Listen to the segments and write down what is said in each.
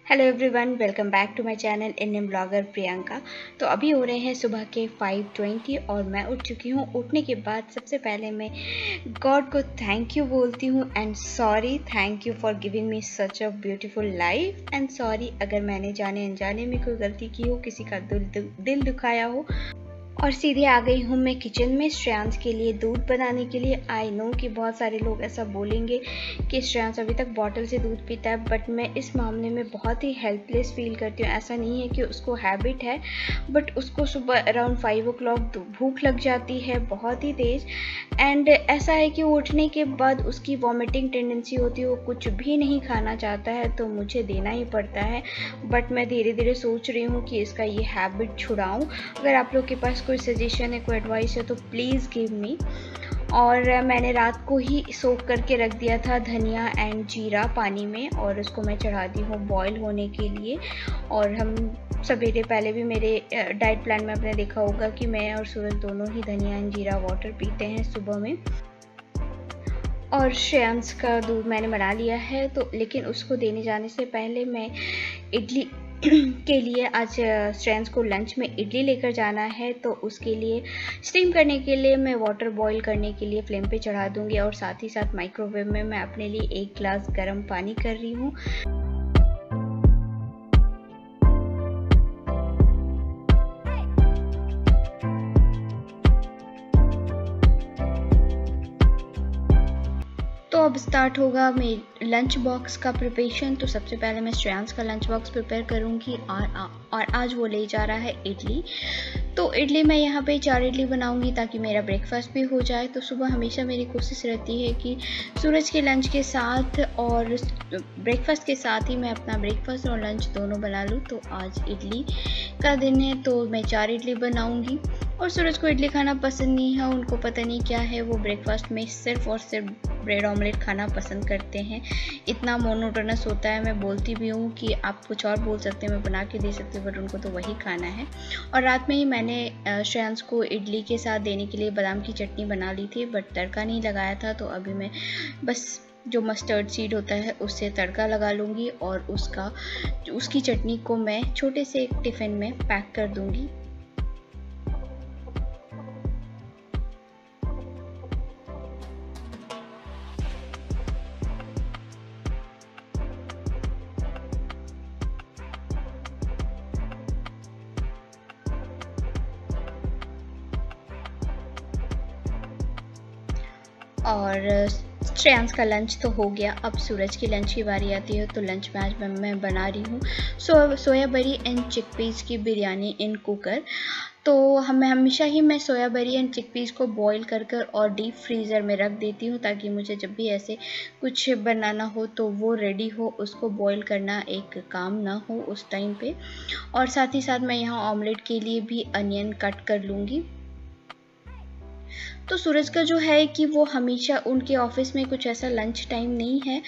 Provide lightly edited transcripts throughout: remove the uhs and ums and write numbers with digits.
Hello everyone, welcome back to my channel Indian blogger Priyanka. तो अभी हो रहे हैं सुबह के 5:20 और मैं उठ चुकी हूँ। उठने के बाद सबसे पहले मैं गॉड को थैंक यू बोलती हूँ and sorry, thank you for giving me such a beautiful life and sorry अगर मैंने जाने अनजाने में कोई गलती की हो, किसी का दिल दुखाया हो। और सीधे आ गई हूँ मैं किचन में श्रेयांश के लिए दूध बनाने के लिए। आई नो कि बहुत सारे लोग ऐसा बोलेंगे कि श्रेयांश अभी तक बॉटल से दूध पीता है, बट मैं इस मामले में बहुत ही हेल्पलेस फील करती हूँ। ऐसा नहीं है कि उसको हैबिट है, बट उसको सुबह अराउंड 5 o'clock भूख लग जाती है बहुत ही तेज़। एंड ऐसा है कि वो उठने के बाद उसकी वॉमिटिंग टेंडेंसी होती है, वो कुछ भी नहीं खाना चाहता है, तो मुझे देना ही पड़ता है। बट मैं धीरे धीरे सोच रही हूँ कि इसका ये हैबिट छुड़ाऊँ। अगर आप लोग के पास कोई सजेशन है, कोई एडवाइस है तो प्लीज़ गिव मी। और मैंने रात को ही सोक करके रख दिया था धनिया एंड जीरा पानी में, और उसको मैं चढ़ा दी हूँ बॉईल होने के लिए। और हम सवेरे पहले भी मेरे डाइट प्लान में आपने देखा होगा कि मैं और सूरज दोनों ही धनिया एंड जीरा वाटर पीते हैं सुबह में। और श्रेयांश का दूध मैंने बना लिया है, तो लेकिन उसको देने जाने से पहले मैं इडली के लिए आज श्रेयांश को लंच में इडली लेकर जाना है, तो उसके लिए स्टीम करने के लिए मैं वाटर बॉईल करने के लिए फ्लेम पे चढ़ा दूंगी। और साथ ही साथ माइक्रोवेव में मैं अपने लिए 1 गिलास गर्म पानी कर रही हूँ। तो अब स्टार्ट होगा मेरे लंच बॉक्स का प्रिपरेशन। तो सबसे पहले मैं श्रेयांश का लंच बॉक्स प्रिपेयर करूँगी और आज वो ले जा रहा है इडली। तो इडली मैं यहाँ पे 4 इडली बनाऊँगी ताकि मेरा ब्रेकफास्ट भी हो जाए। तो सुबह हमेशा मेरी कोशिश रहती है कि सूरज के लंच के साथ और ब्रेकफास्ट के साथ ही मैं अपना ब्रेकफास्ट और लंच दोनों बना लूँ। तो आज इडली का दिन है, तो मैं 4 इडली बनाऊँगी। और सूरज को इडली खाना पसंद नहीं है, उनको पता नहीं क्या है, वो ब्रेकफास्ट में सिर्फ और सिर्फ ब्रेड ऑमलेट खाना पसंद करते हैं। इतना मोनोटोनस होता है। मैं बोलती भी हूँ कि आप कुछ और बोल सकते हैं, मैं बना के दे सकती हूँ, बट उनको तो वही खाना है। और रात में ही मैंने श्रेयांश को इडली के साथ देने के लिए बादाम की चटनी बना ली थी, बट तड़का नहीं लगाया था। तो अभी मैं बस जो मस्टर्ड सीड होता है उससे तड़का लगा लूँगी और उसकी चटनी को मैं छोटे से एक टिफ़िन में पैक कर दूँगी। और श्रेयांश का लंच तो हो गया, अब सूरज की लंच की बारी आती है। तो लंच में आज मैं बना रही हूँ सोयाबरी एंड चिकपीस की बिरयानी इन कुकर। तो हमेशा ही मैं सोयाबरी एंड चिकपीस को बॉईल कर और डीप फ्रीज़र में रख देती हूँ, ताकि मुझे जब भी ऐसे कुछ बनाना हो तो वो रेडी हो, उसको बॉईल करना एक काम ना हो उस टाइम पे। और साथ ही साथ मैं यहाँ ऑमलेट के लिए भी अनियन कट कर लूँगी। तो सूरज का जो है कि वो हमेशा उनके ऑफिस में कुछ ऐसा लंच टाइम नहीं है,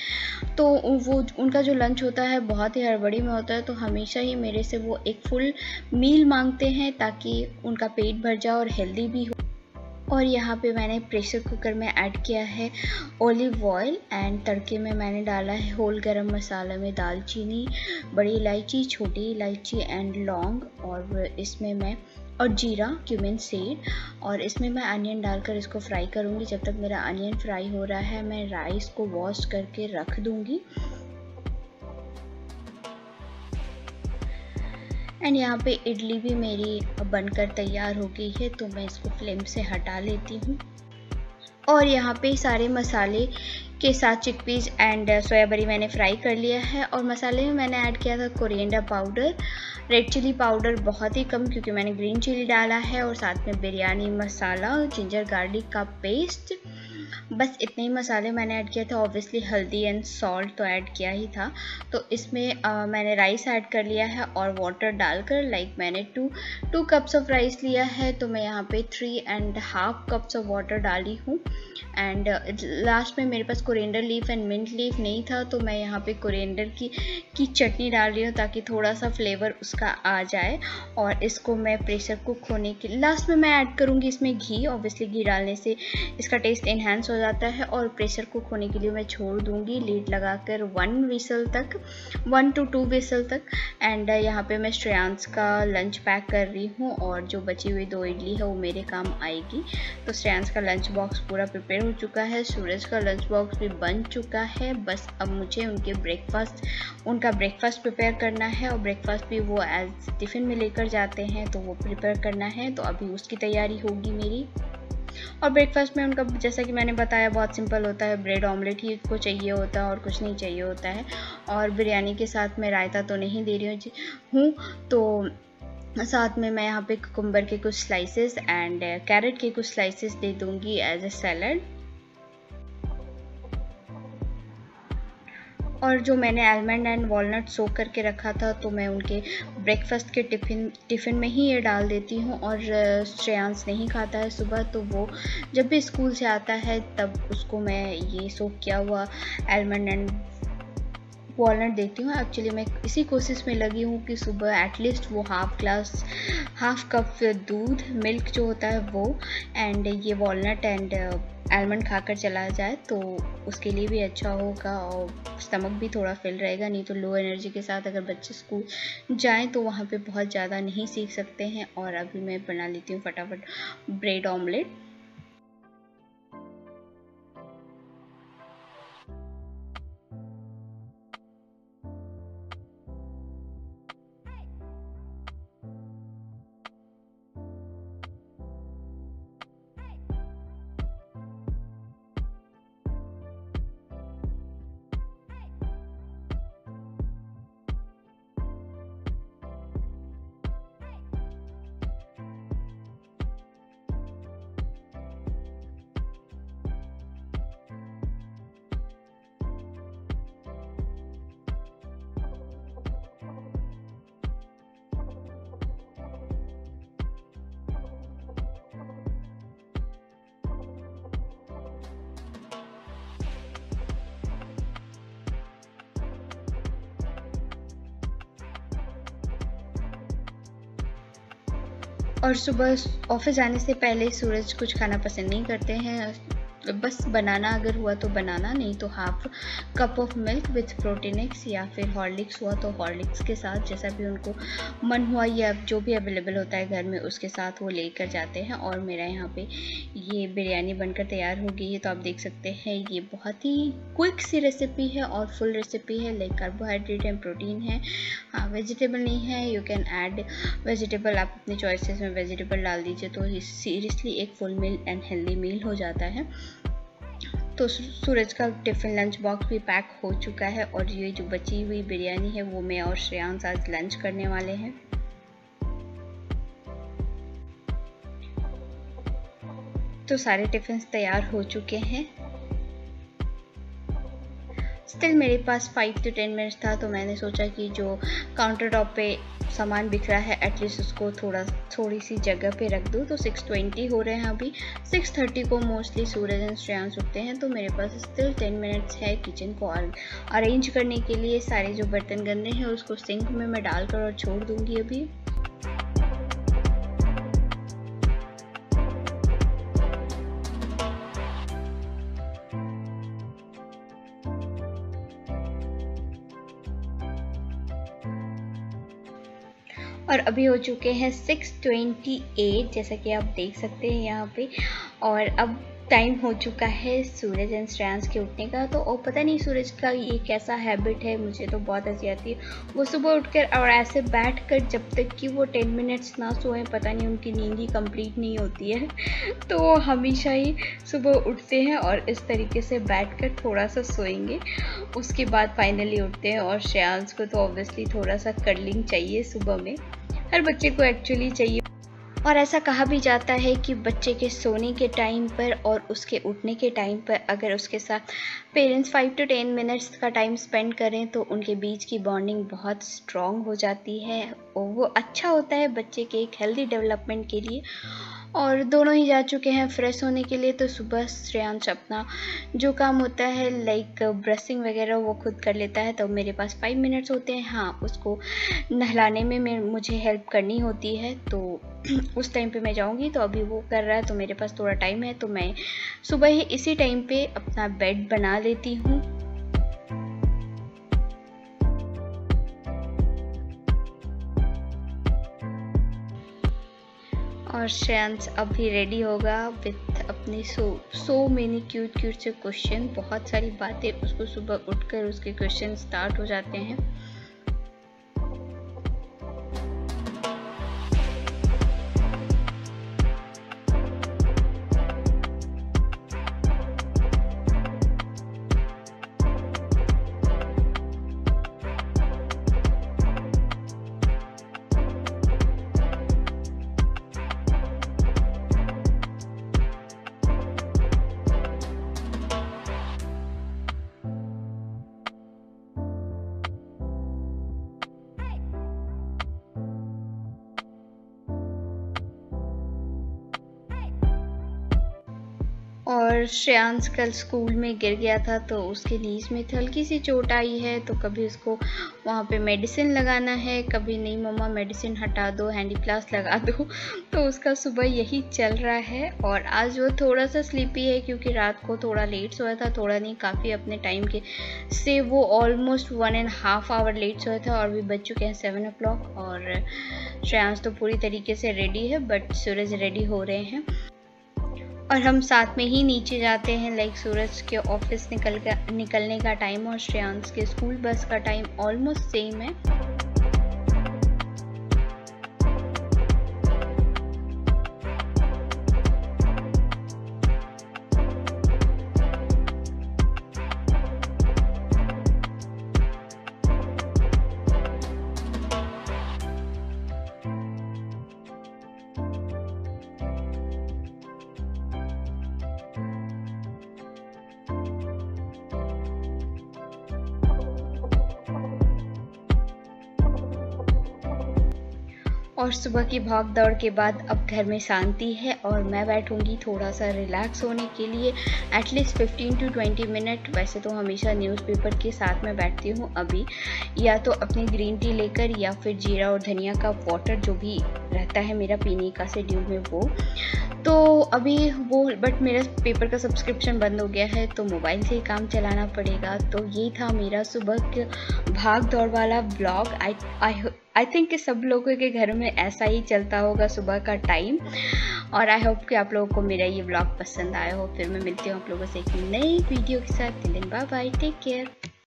तो वो उनका जो लंच होता है बहुत ही हड़बड़ी में होता है। तो हमेशा ही मेरे से वो एक फुल मील मांगते हैं ताकि उनका पेट भर जाए और हेल्दी भी हो। और यहाँ पे मैंने प्रेशर कुकर में ऐड किया है ऑलिव ऑयल एंड तड़के में मैंने डाला है होल गरम मसाला में दालचीनी, बड़ी इलायची, छोटी इलायची एंड लौंग, और इसमें मैं और जीरा, क्यूमिन सीड, और इसमें मैं अनियन डालकर इसको फ्राई करूँगी। जब तक मेरा अनियन फ्राई हो रहा है मैं राइस को वॉश करके रख दूँगी। एंड यहाँ पे इडली भी मेरी बनकर तैयार हो गई है, तो मैं इसको फ्लेम से हटा लेती हूँ। और यहाँ पे सारे मसाले के साथ चिकपीस एंड सोयाबरी मैंने फ्राई कर लिया है। और मसाले में मैंने ऐड किया था coriander powder, red chili powder बहुत ही कम क्योंकि मैंने ग्रीन चिली डाला है, और साथ में बिरयानी मसाला, जिंजर गार्लिक का पेस्ट, बस इतने ही मसाले मैंने ऐड किया था। ऑब्वियसली हल्दी एंड सॉल्ट तो ऐड किया ही था। तो इसमें मैंने राइस ऐड कर लिया है और वाटर डालकर, लाइक मैंने 2 कप्स ऑफ राइस लिया है, तो मैं यहाँ पे 3.5 कप्स ऑफ वाटर डाली हूँ। एंड लास्ट में मेरे पास coriander leaf and mint leaf नहीं था, तो मैं यहाँ पे कोरिएंडर की चटनी डाल रही हूँ ताकि थोड़ा सा फ्लेवर उसका आ जाए। और इसको मैं प्रेशर कुक होने के लास्ट में मैं ऐड करूँगी इसमें घी। ऑब्वियसली घी डालने से इसका टेस्ट इन्हांस हो जाता है और प्रेशर कुक होने के लिए मैं छोड़ दूँगी लीड लगाकर 1 to 2 विसल तक। एंड यहाँ पे मैं श्रेयांश का लंच पैक कर रही हूँ और जो बची हुई 2 इडली है वो मेरे काम आएगी। तो श्रेयांश का लंच बॉक्स पूरा प्रिपेयर हो चुका है, सूरज का लंच बॉक्स भी बन चुका है। बस अब मुझे उनका ब्रेकफास्ट प्रिपेयर करना है और ब्रेकफास्ट भी वो एज टिफ़िन में लेकर जाते हैं तो वो प्रिपेयर करना है। तो अभी उसकी तैयारी होगी मेरी। और ब्रेकफास्ट में उनका जैसा कि मैंने बताया बहुत सिंपल होता है, ब्रेड ऑमलेट ही को चाहिए होता है और कुछ नहीं चाहिए होता है। और बिरयानी के साथ मैं रायता तो नहीं दे रही हूँ, तो साथ में मैं यहाँ पे कुकुम्बर के कुछ स्लाइसेस एंड कैरेट के कुछ स्लाइसेस दे दूँगी एज ए सैलड। और जो मैंने आलमंड एंड वॉलनट सोक करके रखा था तो मैं उनके ब्रेकफास्ट के टिफ़िन में ही ये डाल देती हूँ। और श्रेयांश नहीं खाता है सुबह, तो वो जब भी स्कूल से आता है तब उसको मैं ये सोक किया हुआ आलमंड एंड वॉलनट देती हूँ। एक्चुअली मैं इसी कोशिश में लगी हूँ कि सुबह एटलीस्ट वो हाफ कप दूध मिल्क जो होता है वो एंड ये वॉलनट एंड आलमंड खाकर चला जाए तो उसके लिए भी अच्छा होगा और स्टमक भी थोड़ा फिल रहेगा। नहीं तो लो एनर्जी के साथ अगर बच्चे स्कूल जाएं तो वहाँ पे बहुत ज़्यादा नहीं सीख सकते हैं। और अभी मैं बना लेती हूँ फटाफट ब्रेड ऑमलेट। और सुबह ऑफिस जाने से पहले सूरज कुछ खाना पसंद नहीं करते हैं, बस बनाना अगर हुआ तो बनाना, नहीं तो half cup of milk with Protinex या फिर हॉर्लिक्स हुआ तो हॉर्लिक्स के साथ जैसा भी उनको मन हुआ या जो भी अवेलेबल होता है घर में उसके साथ वो लेकर जाते हैं। और मेरा यहाँ पे ये बिरयानी बनकर तैयार हो गई है। तो आप देख सकते हैं ये बहुत ही क्विक सी रेसिपी है और फुल रेसिपी है, लाइक कार्बोहाइड्रेट एंड प्रोटीन है। हाँ, वेजिटेबल नहीं है, यू कैन ऐड वेजिटेबल, आप अपने चॉइसेस में वेजिटेबल डाल दीजिए तो सीरियसली एक full meal and healthy meal हो जाता है। तो सूरज का टिफ़िन लंच बॉक्स भी पैक हो चुका है और ये जो बची हुई बिरयानी है वो मैं और श्रेयांश आज लंच करने वाले हैं। तो सारे टिफ़िन तैयार हो चुके हैं। स्टिल मेरे पास 5 to 10 मिनट्स था तो मैंने सोचा कि जो काउंटर टॉप पे सामान बिखरा है एटलीस्ट उसको थोड़ी सी जगह पे रख दूँ। तो 6:20 हो रहे हैं अभी, 6:30 को मोस्टली सूरज एंड श्रेयांश उठते हैं। तो मेरे पास स्टिल 10 मिनट्स है किचन को अरेंज करने के लिए। सारे जो बर्तन गंदे हैं उसको सिंक में मैं डालकर और छोड़ दूँगी अभी। और अभी हो चुके हैं 6:28 जैसा कि आप देख सकते हैं यहाँ पे। और अब टाइम हो चुका है सूरज एंड श्रेयांश के उठने का। तो और पता नहीं सूरज का ये कैसा हैबिट है, मुझे तो बहुत हंसी आती है। वो सुबह उठकर और ऐसे बैठकर जब तक कि वो 10 मिनट्स ना सोएं पता नहीं उनकी नींद ही कंप्लीट नहीं होती है। तो वो हमेशा ही सुबह उठते हैं और इस तरीके से बैठकर थोड़ा सा सोएंगे, उसके बाद फाइनली उठते हैं। और श्रेयांश को तो ऑब्वियसली थोड़ा सा कर्लिंग चाहिए सुबह में, हर बच्चे को एक्चुअली चाहिए। और ऐसा कहा भी जाता है कि बच्चे के सोने के टाइम पर और उसके उठने के टाइम पर अगर उसके साथ पेरेंट्स 5 to 10 मिनट्स का टाइम स्पेंड करें तो उनके बीच की बॉन्डिंग बहुत स्ट्रॉन्ग हो जाती है और वो अच्छा होता है बच्चे के एक हेल्दी डेवलपमेंट के लिए। और दोनों ही जा चुके हैं फ्रेश होने के लिए। तो सुबह श्रेयांश अपना जो काम होता है लाइक ब्रशिंग वगैरह वो खुद कर लेता है। तो मेरे पास 5 मिनट्स होते हैं, हाँ उसको नहलाने में मुझे हेल्प करनी होती है, तो उस टाइम पे मैं जाऊंगी। तो अभी वो कर रहा है तो मेरे पास थोड़ा टाइम है, तो मैं सुबह ही इसी टाइम पे अपना बेड बना लेती हूँ। और श्रेयांश अभी रेडी होगा विथ अपने सो मेनी क्यूट से क्वेश्चन, बहुत सारी बातें उसको सुबह उठकर उसके क्वेश्चन स्टार्ट हो जाते हैं। और श्रेयांश कल स्कूल में गिर गया था, तो उसके नीज में हल्की सी चोट आई है। तो कभी उसको वहाँ पे मेडिसिन लगाना है, कभी नहीं मम्मा मेडिसिन हटा दो, हैंडी प्लास लगा दो। तो उसका सुबह यही चल रहा है। और आज वो थोड़ा सा स्लीपी है क्योंकि रात को थोड़ा लेट सोया था, थोड़ा नहीं काफ़ी अपने टाइम के से वो ऑलमोस्ट 1.5 आवर लेट सोया था। और भी बज चुके हैं 7 o'clock। और श्रेयांश तो पूरी तरीके से रेडी है, बट सूरज रेडी हो रहे हैं और हम साथ में ही नीचे जाते हैं। लाइक सूरज के ऑफिस निकलने का टाइम और श्रेयांश के स्कूल बस का टाइम ऑलमोस्ट सेम है। और सुबह की भाग दौड़ के बाद अब घर में शांति है और मैं बैठूंगी थोड़ा सा रिलैक्स होने के लिए एटलीस्ट 15 to 20 मिनट। वैसे तो हमेशा न्यूज़पेपर के साथ में बैठती हूँ, अभी या तो अपनी ग्रीन टी लेकर या फिर जीरा और धनिया का वाटर जो भी रहता है मेरा पीने का शेड्यूल में वो। तो अभी वो बट मेरा पेपर का सब्सक्रिप्शन बंद हो गया है तो मोबाइल से ही काम चलाना पड़ेगा। तो ये था मेरा सुबह के भाग दौड़ वाला ब्लॉग। आई थिंक कि सब लोगों के घर में ऐसा ही चलता होगा सुबह का टाइम। और आई होप कि आप लोगों को मेरा ये ब्लॉग पसंद आया हो। फिर मैं मिलती हूँ आप लोगों से एक नई वीडियो के साथ। Till then bye bye, take care.